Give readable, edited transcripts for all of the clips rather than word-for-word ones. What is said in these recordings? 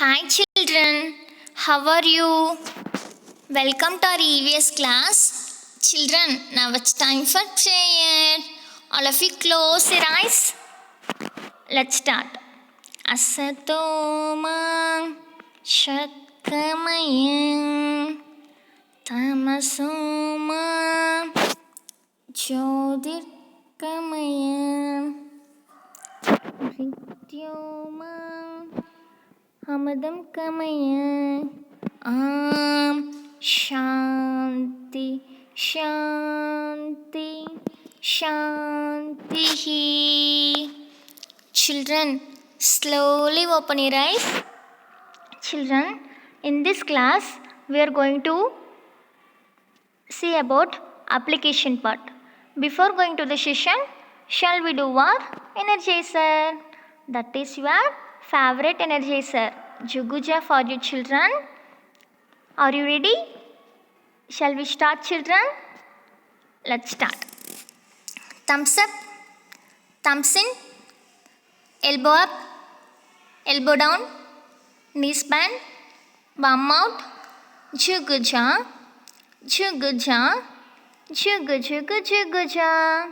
Hi children, how are you? Welcome to our EVS class. Children, now it's time for prayer. All of you close your eyes. Let's start. Asatoma Shakkamaya Tamasoma Jyotirkamaya Rityoma Hamadam Kamaya Shanti Shanti Shanti. Children, slowly open your eyes. Children, in this class we are going to see about application part. Before going to the session, shall we do our energizer? That is your favorite energizer, Juguja, for you children. Are you ready? Shall we start, children? Let's start. Thumbs up, thumbs in, elbow up, elbow down, knees bend, palm out, Juguja, Juguja, Jugu Jugu Juguja.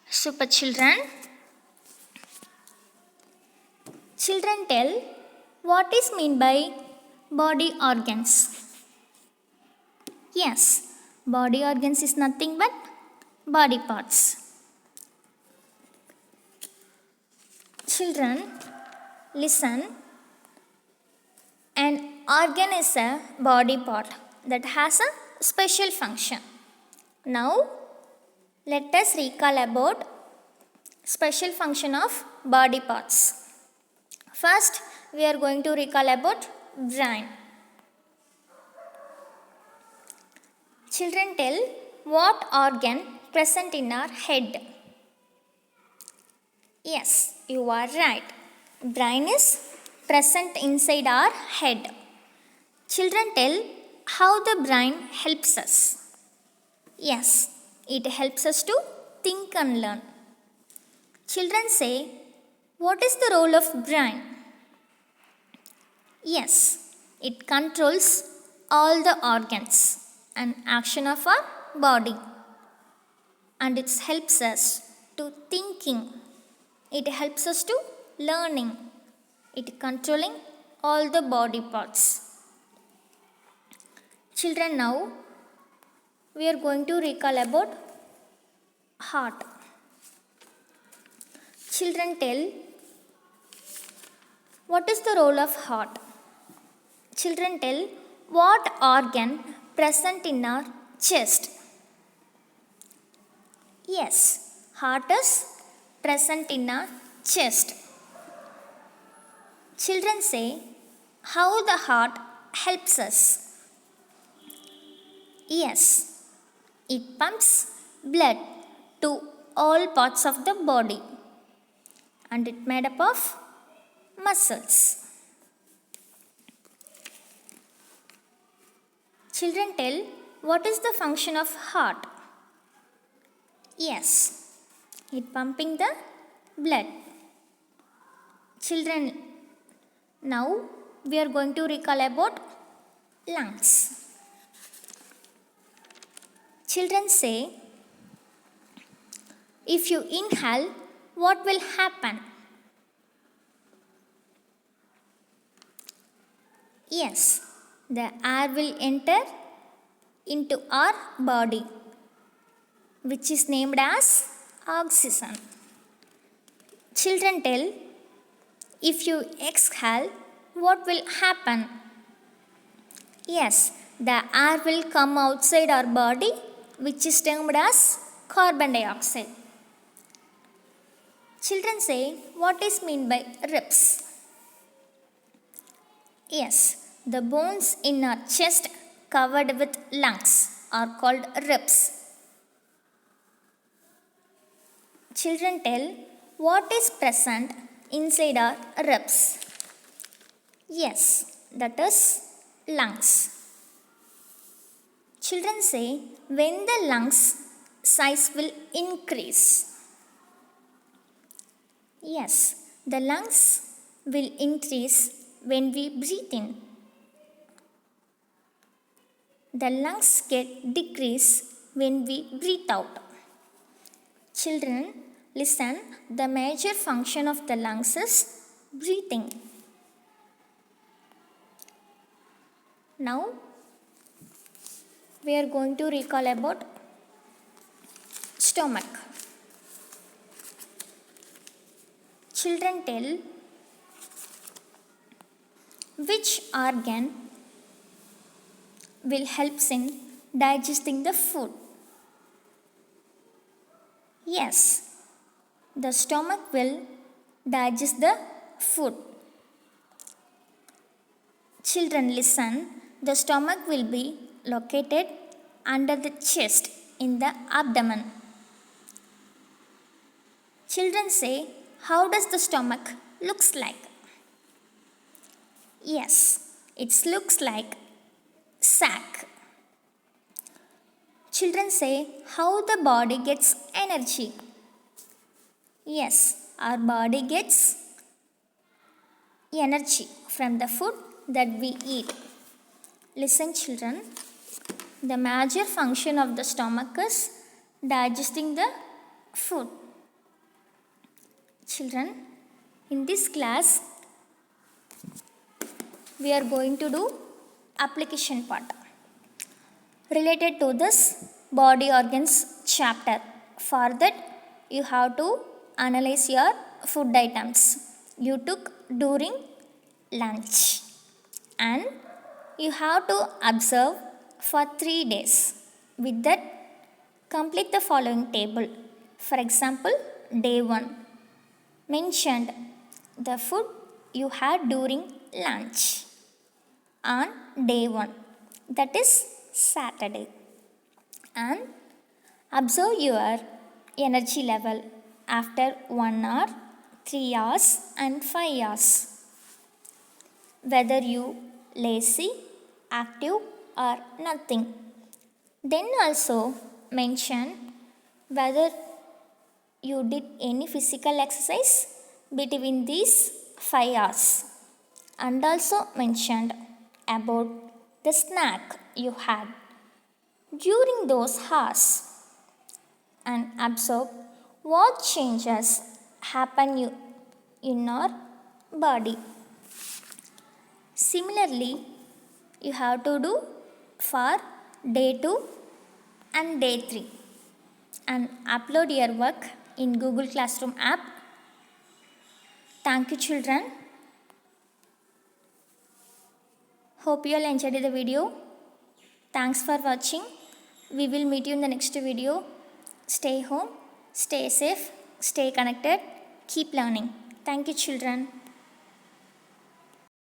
Super children. Children, tell what is mean by body organs. Yes, body organs is nothing but body parts. Children, listen. An organ is a body part that has a special function. Now, let us recall about special function of body parts. First, we are going to recall about brain. Children, tell what organ present in our head. Yes, you are right. Brain is present inside our head. Children, tell how the brain helps us. Yes, it helps us to think and learn. Children say, what is the role of brain? Yes, it controls all the organs and action of our body, and it helps us to thinking. It helps us to learning. It controlling all the body parts. Children, now we are going to recall about heart. Children, tell what is the role of heart? Children, tell what organ present in our chest. Yes, heart is present in our chest. Children say how the heart helps us. Yes, it pumps blood to all parts of the body, and it made up of muscles. Children, tell what is the function of heart? Yes, it pumping the blood. Children, now we are going to recall about lungs. Children say, if you inhale, what will happen? Yes, the air will enter into our body, which is named as oxygen. Children, tell if you exhale, what will happen? Yes, the air will come outside our body, which is termed as carbon dioxide. Children say, what is meant by ribs? Yes, the bones in our chest covered with lungs are called ribs. Children, tell what is present inside our ribs. Yes, that is lungs. Children say when the lungs size will increase. Yes, the lungs will increase when we breathe in. The lungs get decrease when we breathe out. Children, listen. The major function of the lungs is breathing. Now, we are going to recall about stomach. Children, tell which organ will help in digesting the food. Yes, the stomach will digest the food. Children, listen. The stomach will be located under the chest in the abdomen. Children, say, how does the stomach looks like? Yes, it looks like sack. Children, say, how the body gets energy? Yes, our body gets energy from the food that we eat. Listen, children. The major function of the stomach is digesting the food. Children, in this class, we are going to do application part related to this body organs chapter. For that, you have to analyze your food items you took during lunch, and you have to observe for 3 days. With that, complete the following table. For example, day 1 mentioned the food you had during lunch on day 1, that is Saturday, and observe your energy level after 1 hour, 3 hours, and 5 hours. Whether you lazy, active, or nothing. Then also mention whether you did any physical exercise between these 5 hours, and also mentioned about the snack you had during those hours, and observe what changes happen in our body. Similarly, you have to do for day 2 and day 3, and upload your work in Google Classroom app. Thank you, children. Hope you all enjoyed the video. Thanks for watching. We will meet you in the next video. Stay home, stay safe, stay connected, keep learning. Thank you, children.